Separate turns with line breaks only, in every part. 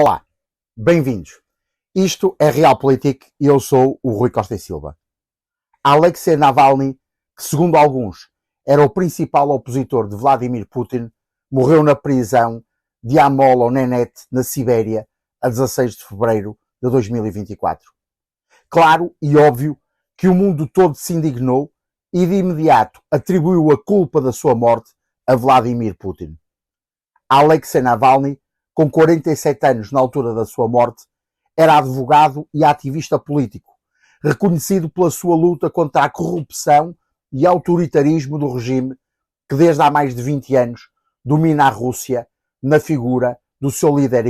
Olá, bem-vindos. Isto é Realpolitik e eu sou o Rui Costa e Silva. Alexei Navalny, que segundo alguns era o principal opositor de Vladimir Putin, morreu na prisão de Amolo-Nenet, na Sibéria, a 16 de fevereiro de 2024. Claro e óbvio que o mundo todo se indignou e de imediato atribuiu a culpa da sua morte a Vladimir Putin. Alexei Navalny, com 47 anos na altura da sua morte, era advogado e ativista político, reconhecido pela sua luta contra a corrupção e autoritarismo do regime que desde há mais de 20 anos domina a Rússia na figura do seu líder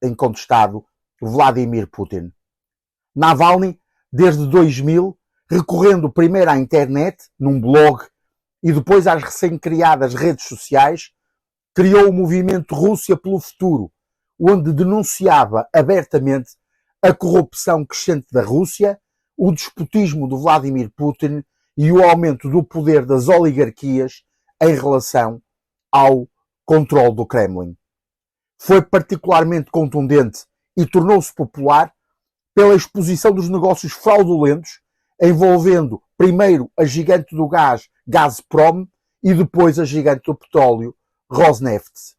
incontestado, Vladimir Putin. Navalny, desde 2000, recorrendo primeiro à internet, num blog, e depois às recém-criadas redes sociais, criou o movimento Rússia pelo Futuro, onde denunciava abertamente a corrupção crescente da Rússia, o despotismo de Vladimir Putin e o aumento do poder das oligarquias em relação ao controle do Kremlin. Foi particularmente contundente e tornou-se popular pela exposição dos negócios fraudulentos envolvendo primeiro a gigante do gás Gazprom e depois a gigante do petróleo Rosneft.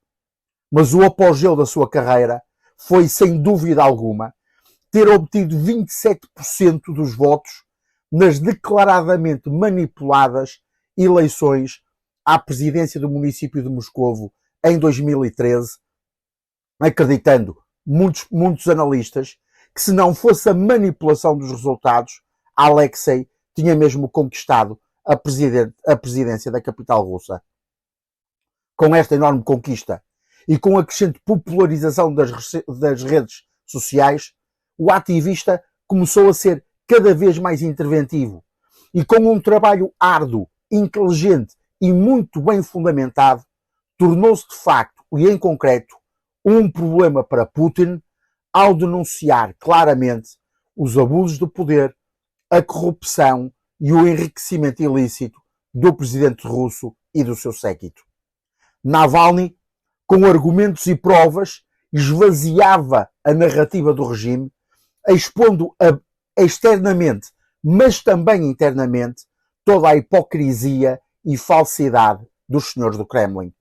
Mas o apogeu da sua carreira foi, sem dúvida alguma, ter obtido 27% dos votos nas declaradamente manipuladas eleições à presidência do município de Moscovo em 2013, acreditando muitos analistas que, se não fosse a manipulação dos resultados, Alexei tinha mesmo conquistado a presidência da capital russa. Com esta enorme conquista e com a crescente popularização das redes sociais, o ativista começou a ser cada vez mais interventivo e, com um trabalho árduo, inteligente e muito bem fundamentado, tornou-se de facto e em concreto um problema para Putin ao denunciar claramente os abusos do poder, a corrupção e o enriquecimento ilícito do presidente russo e do seu séquito. Navalny, com argumentos e provas, esvaziava a narrativa do regime, expondo externamente, mas também internamente, toda a hipocrisia e falsidade dos senhores do Kremlin.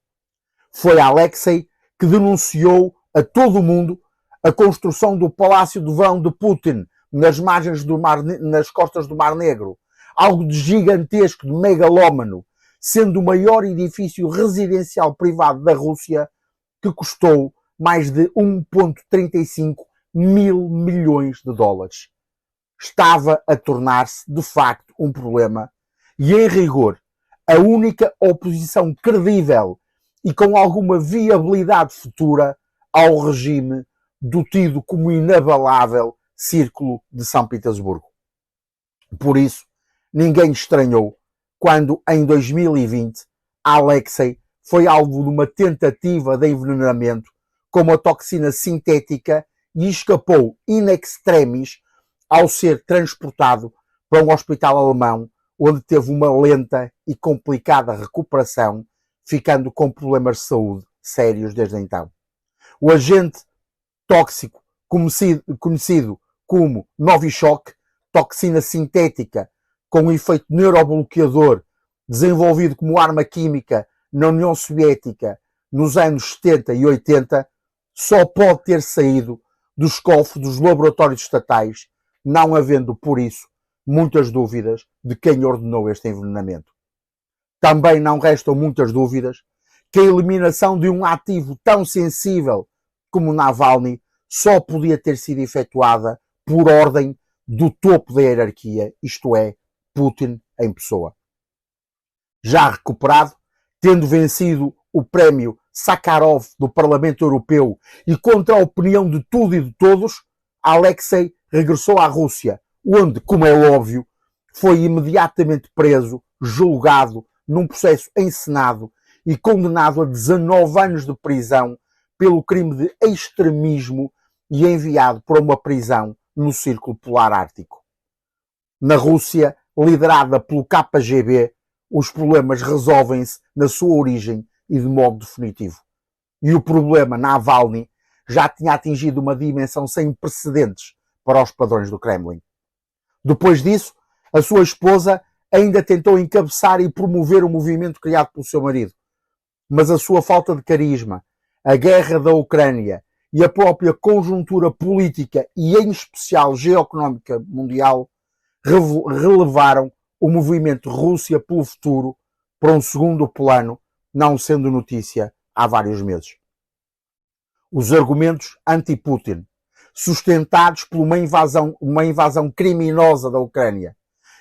Foi Alexei que denunciou a todo o mundo a construção do Palácio de Vão de Putin nas margens do mar, nas costas do Mar Negro, algo de gigantesco, de megalómano, sendo o maior edifício residencial privado da Rússia, que custou mais de 1,35 mil milhões de dólares. Estava a tornar-se, de facto, um problema e, em rigor, a única oposição credível e com alguma viabilidade futura ao regime do tido como inabalável Círculo de São Petersburgo. Por isso, ninguém estranhou quando, em 2020, Alexei foi alvo de uma tentativa de envenenamento com uma toxina sintética e escapou in extremis ao ser transportado para um hospital alemão, onde teve uma lenta e complicada recuperação, ficando com problemas de saúde sérios desde então. O agente tóxico, conhecido como Novichok, toxina sintética com um efeito neurobloqueador, desenvolvido como arma química na União Soviética nos anos 70 e 80, só pode ter saído dos cofres dos laboratórios estatais, não havendo, por isso, muitas dúvidas de quem ordenou este envenenamento. Também não restam muitas dúvidas que a eliminação de um ativo tão sensível como Navalny só podia ter sido efetuada por ordem do topo da hierarquia, isto é, Putin em pessoa. Já recuperado, tendo vencido o prémio Sakharov do Parlamento Europeu e contra a opinião de tudo e de todos, Alexei regressou à Rússia, onde, como é óbvio, foi imediatamente preso, julgado num processo encenado e condenado a 19 anos de prisão pelo crime de extremismo e enviado para uma prisão no Círculo Polar Ártico. Na Rússia, liderada pelo KGB, os problemas resolvem-se na sua origem e de modo definitivo. E o problema Navalny já tinha atingido uma dimensão sem precedentes para os padrões do Kremlin. Depois disso, a sua esposa ainda tentou encabeçar e promover o movimento criado pelo seu marido. Mas a sua falta de carisma, a guerra da Ucrânia e a própria conjuntura política e, em especial, geoeconómica mundial, relevaram o movimento Rússia pelo futuro para um segundo plano, não sendo notícia há vários meses. Os argumentos anti-Putin, sustentados por uma invasão criminosa da Ucrânia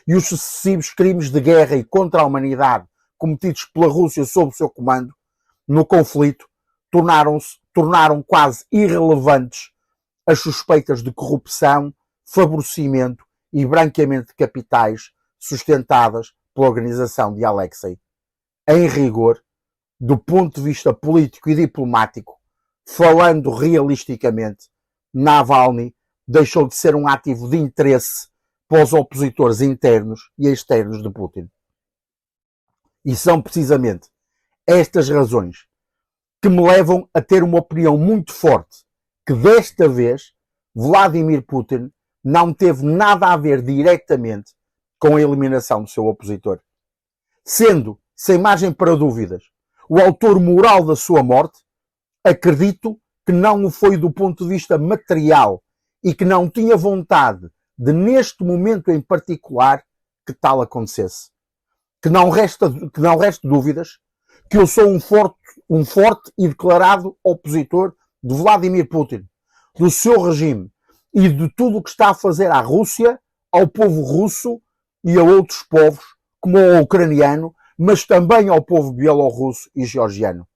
e os sucessivos crimes de guerra e contra a humanidade cometidos pela Rússia sob o seu comando, no conflito, tornaram quase irrelevantes as suspeitas de corrupção, favorecimento e branqueamento de capitais sustentadas pela organização de Alexei. Em rigor, do ponto de vista político e diplomático, falando realisticamente, Navalny deixou de ser um ativo de interesse para os opositores internos e externos de Putin. E são precisamente estas razões que me levam a ter uma opinião muito forte que desta vez Vladimir Putin não teve nada a ver diretamente com a eliminação do seu opositor. Sendo, sem margem para dúvidas, o autor moral da sua morte, acredito que não o foi do ponto de vista material e que não tinha vontade de, neste momento em particular, que tal acontecesse. Que não resta dúvidas que eu sou um forte e declarado opositor de Vladimir Putin, do seu regime e de tudo o que está a fazer à Rússia, ao povo russo e a outros povos, como ao ucraniano, mas também ao povo bielorrusso e georgiano.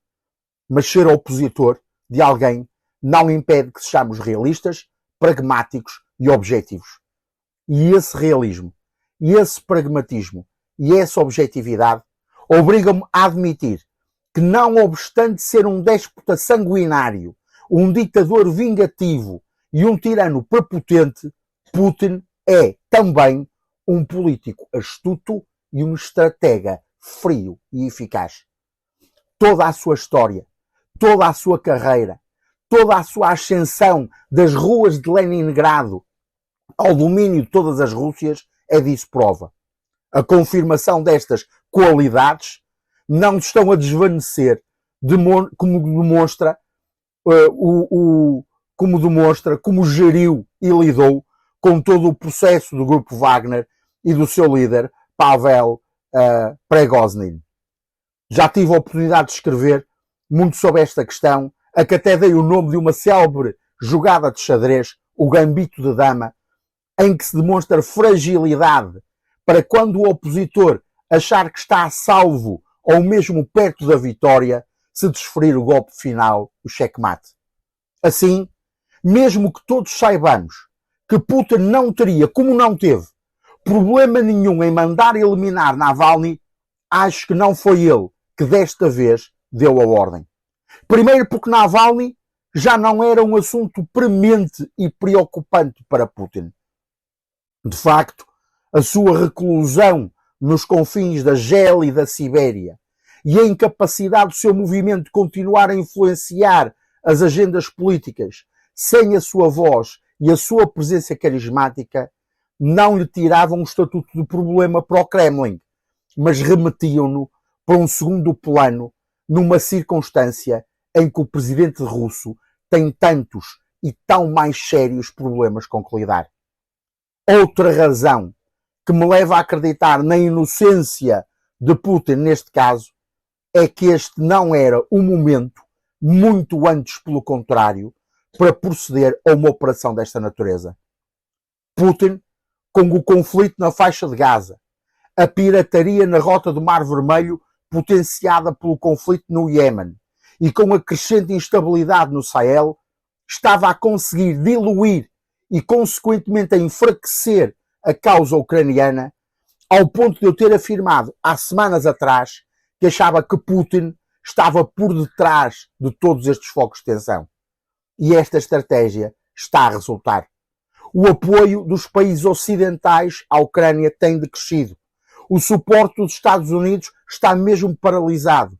Mas ser opositor de alguém não impede que sejamos realistas, pragmáticos e objetivos. E esse realismo, e esse pragmatismo, e essa objetividade obrigam-me a admitir que, não obstante ser um déspota sanguinário, um ditador vingativo e um tirano prepotente, Putin é também um político astuto e um estratega frio e eficaz. Toda a sua história, toda a sua carreira, toda a sua ascensão das ruas de Leningrado ao domínio de todas as Rússias é disso prova. A confirmação destas qualidades não estão a desvanecer, como demonstra como geriu e lidou com todo o processo do grupo Wagner e do seu líder, Pavel Prigozhin. Já tive a oportunidade de escrever muito sobre esta questão, a que até dei o nome de uma célebre jogada de xadrez, o Gambito de Dama, em que se demonstra fragilidade para quando o opositor achar que está a salvo ou mesmo perto da vitória, se desferir o golpe final, o checkmate. Assim, mesmo que todos saibamos que Putin não teria, como não teve, problema nenhum em mandar eliminar Navalny, acho que não foi ele que desta vez deu a ordem. Primeiro porque Navalny já não era um assunto premente e preocupante para Putin. De facto, a sua reclusão nos confins da Gélida e da Sibéria e a incapacidade do seu movimento de continuar a influenciar as agendas políticas sem a sua voz e a sua presença carismática não lhe tiravam o estatuto de problema para o Kremlin, mas remetiam-no para um segundo plano numa circunstância em que o presidente russo tem tantos e tão mais sérios problemas com que lidar. Outra razão que me leva a acreditar na inocência de Putin neste caso é que este não era o momento, muito antes pelo contrário, para proceder a uma operação desta natureza. Putin, com o conflito na faixa de Gaza, a pirataria na rota do Mar Vermelho potenciada pelo conflito no Iémen e com a crescente instabilidade no Sahel, estava a conseguir diluir e consequentemente a enfraquecer a causa ucraniana, ao ponto de eu ter afirmado há semanas atrás que achava que Putin estava por detrás de todos estes focos de tensão. E esta estratégia está a resultar. O apoio dos países ocidentais à Ucrânia tem decrescido. O suporte dos Estados Unidos está mesmo paralisado.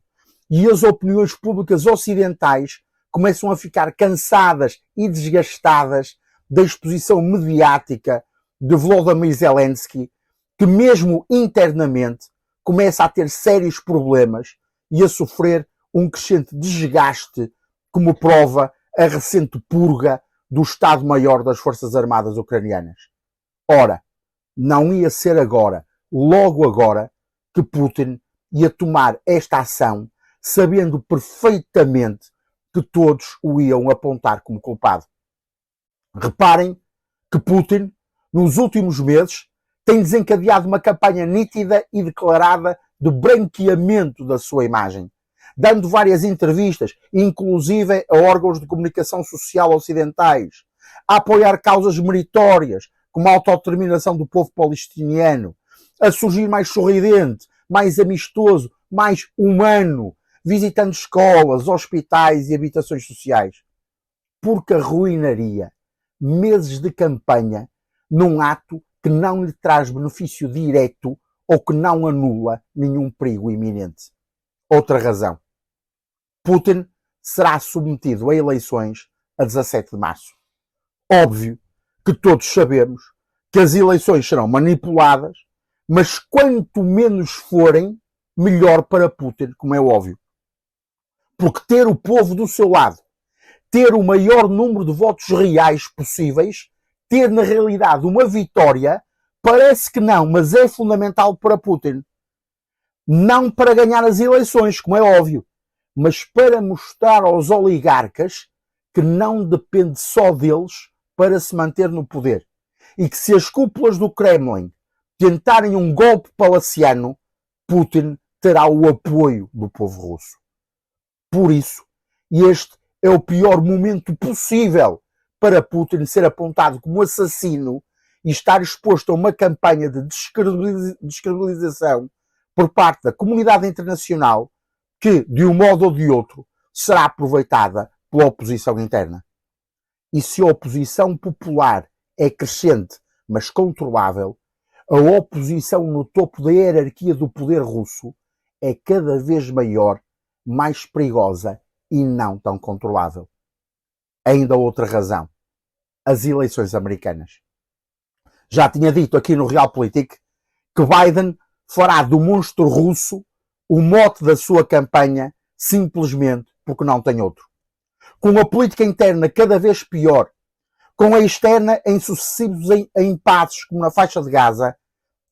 E as opiniões públicas ocidentais começam a ficar cansadas e desgastadas da exposição mediática de Volodymyr Zelensky, que mesmo internamente começa a ter sérios problemas e a sofrer um crescente desgaste, como prova a recente purga do Estado-Maior das Forças Armadas Ucranianas. Ora, não ia ser agora, logo agora, que Putin ia tomar esta ação, sabendo perfeitamente que todos o iam apontar como culpado. Reparem que Putin, nos últimos meses, tem desencadeado uma campanha nítida e declarada de branqueamento da sua imagem, dando várias entrevistas, inclusive a órgãos de comunicação social ocidentais, a apoiar causas meritórias, como a autodeterminação do povo palestiniano, a surgir mais sorridente, mais amistoso, mais humano, visitando escolas, hospitais e habitações sociais. Porque arruinaria meses de campanha num ato que não lhe traz benefício direto ou que não anula nenhum perigo iminente. Outra razão. Putin será submetido a eleições a 17 de março. Óbvio que todos sabemos que as eleições serão manipuladas, mas quanto menos forem, melhor para Putin, como é óbvio. Porque ter o povo do seu lado, ter o maior número de votos reais possíveis, ter na realidade uma vitória, parece que não, mas é fundamental para Putin. Não para ganhar as eleições, como é óbvio, mas para mostrar aos oligarcas que não depende só deles para se manter no poder. E que se as cúpulas do Kremlin tentarem um golpe palaciano, Putin terá o apoio do povo russo. Por isso, este é o pior momento possível para Putin ser apontado como assassino e estar exposto a uma campanha de descredibilização por parte da comunidade internacional que, de um modo ou de outro, será aproveitada pela oposição interna. E se a oposição popular é crescente, mas controlável, a oposição no topo da hierarquia do poder russo é cada vez maior, mais perigosa e não tão controlável. Ainda outra razão. As eleições americanas. Já tinha dito aqui no Realpolitik que Biden fará do monstro russo o mote da sua campanha simplesmente porque não tem outro. Com a política interna cada vez pior, com a externa em sucessivos impasses como na faixa de Gaza,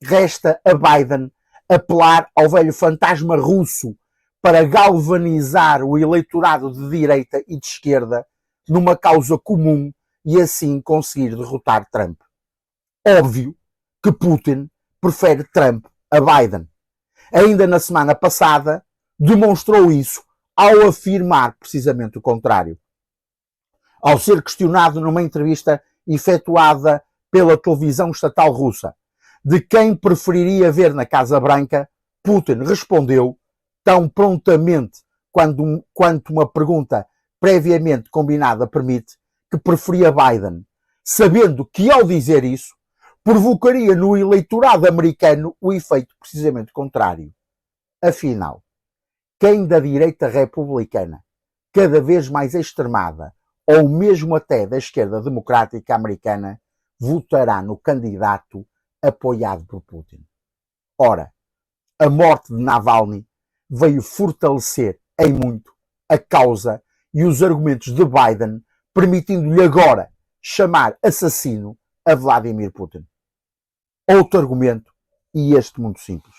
resta a Biden apelar ao velho fantasma russo para galvanizar o eleitorado de direita e de esquerda numa causa comum e assim conseguir derrotar Trump. Óbvio que Putin prefere Trump a Biden. Ainda na semana passada demonstrou isso ao afirmar precisamente o contrário. Ao ser questionado numa entrevista efetuada pela televisão estatal russa de quem preferiria ver na Casa Branca, Putin respondeu tão prontamente quanto uma pergunta previamente combinada permite, que preferia Biden, sabendo que ao dizer isso provocaria no eleitorado americano o efeito precisamente contrário. Afinal, quem da direita republicana, cada vez mais extremada, ou mesmo até da esquerda democrática americana, votará no candidato apoiado por Putin? Ora, a morte de Navalny veio fortalecer em muito a causa e os argumentos de Biden, permitindo-lhe agora chamar assassino a Vladimir Putin. Outro argumento, e este muito simples.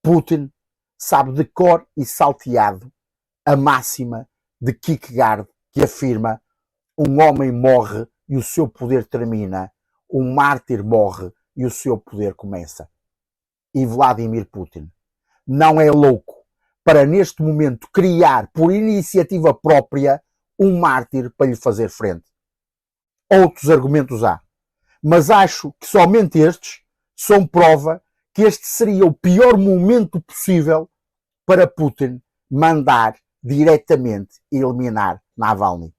Putin sabe de cor e salteado a máxima de Kierkegaard que afirma: um homem morre e o seu poder termina, um mártir morre e o seu poder começa. E Vladimir Putin não é louco para neste momento criar por iniciativa própria um mártir para lhe fazer frente. Outros argumentos há, mas acho que somente estes são prova que este seria o pior momento possível para Putin mandar diretamente eliminar Navalny.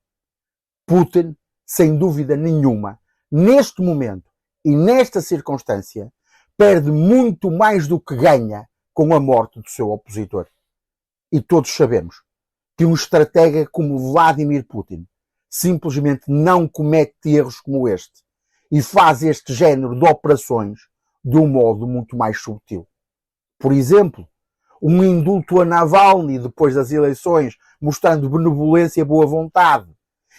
Putin, sem dúvida nenhuma, neste momento e nesta circunstância, perde muito mais do que ganha com a morte do seu opositor. E todos sabemos que um estratega como Vladimir Putin simplesmente não comete erros como este e faz este género de operações de um modo muito mais subtil. Por exemplo, um indulto a Navalny depois das eleições, mostrando benevolência e boa vontade.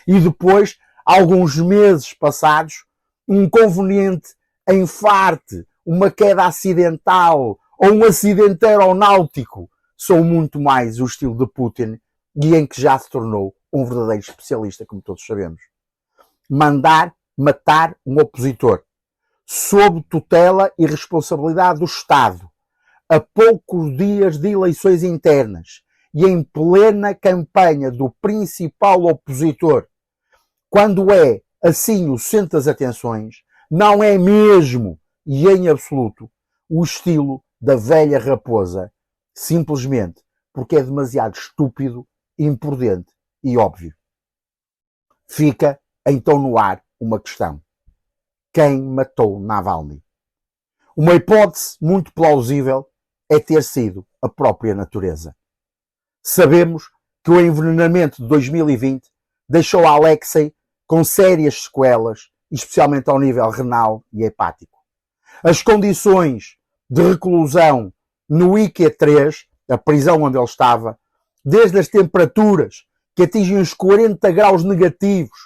E depois, alguns meses passados, um conveniente enfarte, uma queda acidental ou um acidente aeronáutico são muito mais o estilo de Putin e em que já se tornou um verdadeiro especialista, como todos sabemos. Mandar matar um opositor sob tutela e responsabilidade do Estado, a poucos dias de eleições internas e em plena campanha do principal opositor, quando é assim o centro das atenções, não é mesmo e em absoluto o estilo da velha raposa, simplesmente porque é demasiado estúpido, imprudente e óbvio. Fica então no ar uma questão: quem matou Navalny? Uma hipótese muito plausível é ter sido a própria natureza. Sabemos que o envenenamento de 2020 deixou Alexei com sérias sequelas, especialmente ao nível renal e hepático. As condições de reclusão no IQ3, a prisão onde ele estava, desde as temperaturas que atingem os 40 graus negativos,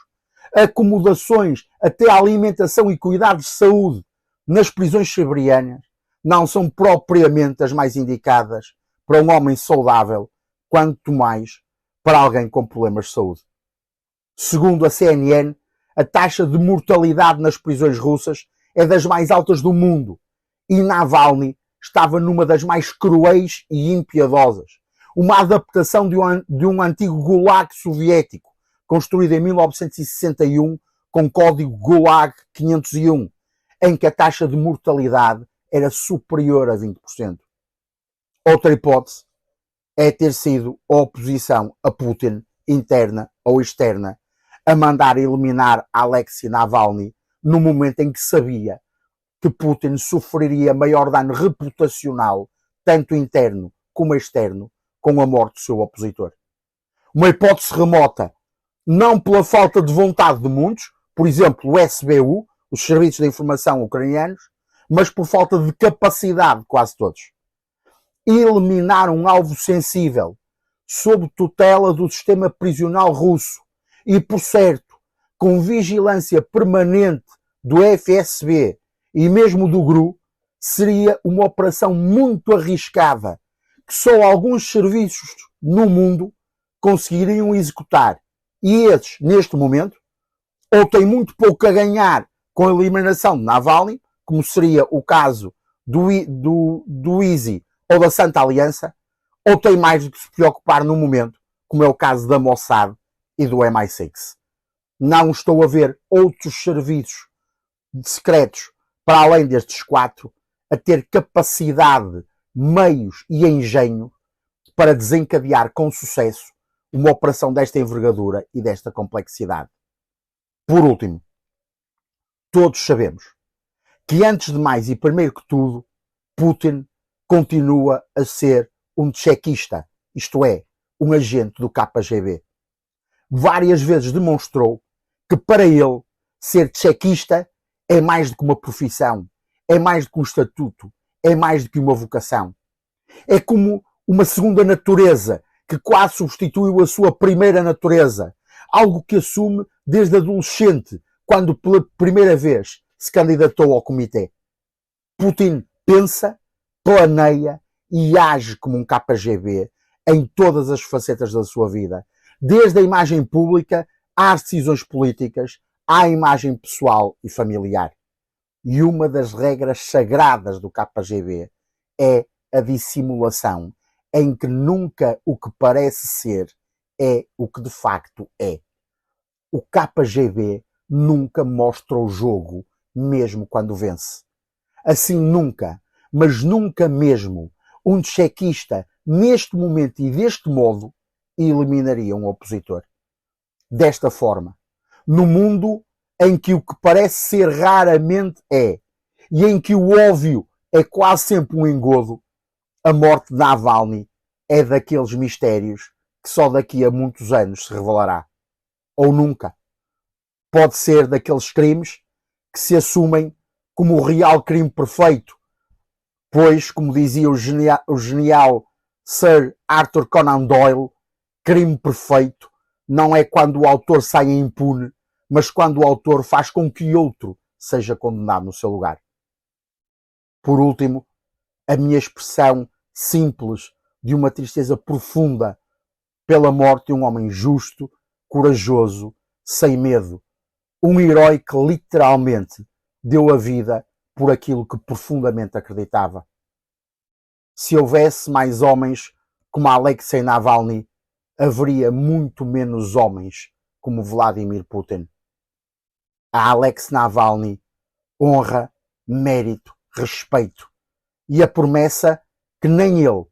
acomodações até a alimentação e cuidados de saúde nas prisões siberianas, não são propriamente as mais indicadas para um homem saudável, quanto mais para alguém com problemas de saúde. Segundo a CNN, a taxa de mortalidade nas prisões russas é das mais altas do mundo e Navalny estava numa das mais cruéis e impiedosas. Uma adaptação de um antigo Gulag soviético, construído em 1961 com código Gulag 501, em que a taxa de mortalidade era superior a 20%. Outra hipótese é ter sido a oposição a Putin, interna ou externa, a mandar eliminar Alexei Navalny no momento em que sabia que Putin sofreria maior dano reputacional, tanto interno como externo, com a morte do seu opositor. Uma hipótese remota, não pela falta de vontade de muitos, por exemplo, o SBU, os Serviços de Informação Ucranianos, mas por falta de capacidade de quase todos. Eliminar um alvo sensível, sob tutela do sistema prisional russo e, por certo, com vigilância permanente do FSB e mesmo do GRU, seria uma operação muito arriscada que só alguns serviços no mundo conseguiriam executar. E esses, neste momento, ou têm muito pouco a ganhar com a eliminação de Navalny, como seria o caso do ISI ou da Santa Aliança, ou têm mais do que se preocupar no momento, como é o caso da Mossad e do MI6. Não estou a ver outros serviços secretos, para além destes 4, a ter capacidade, meios e engenho para desencadear com sucesso uma operação desta envergadura e desta complexidade. Por último, todos sabemos que, antes de mais e primeiro que tudo, Putin continua a ser um chequista, isto é, um agente do KGB. Várias vezes demonstrou que para ele ser chequista é mais do que uma profissão, é mais do que um estatuto, é mais do que uma vocação. É como uma segunda natureza que quase substituiu a sua primeira natureza, algo que assume desde adolescente, quando pela primeira vez se candidatou ao comitê. Putin pensa, planeia e age como um KGB em todas as facetas da sua vida, desde a imagem pública às decisões políticas, à imagem pessoal e familiar. E uma das regras sagradas do KGB é a dissimulação, em que nunca o que parece ser é o que de facto é. O KGB nunca mostra o jogo, mesmo quando vence. Assim nunca, mas nunca mesmo, um chequista, neste momento e deste modo, eliminaria um opositor. Desta forma, no mundo em que o que parece ser raramente é, e em que o óbvio é quase sempre um engodo, a morte de Navalny é daqueles mistérios que só daqui a muitos anos se revelará. Ou nunca. Pode ser daqueles crimes que se assumem como o real crime perfeito, pois, como dizia o genial Sir Arthur Conan Doyle, crime perfeito não é quando o autor sai impune, mas quando o autor faz com que outro seja condenado no seu lugar. Por último, a minha expressão simples de uma tristeza profunda pela morte de um homem justo, corajoso, sem medo, um herói que literalmente deu a vida por aquilo que profundamente acreditava. Se houvesse mais homens como Alexei Navalny, haveria muito menos homens como Vladimir Putin. A Alex Navalny honra, mérito, respeito e a promessa que nem ele,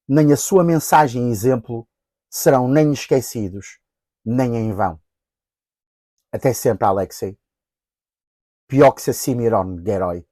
nem a sua mensagem e exemplo serão nem esquecidos, nem em vão. Até sempre, Alexei. Pioxia Simiron, Geroi.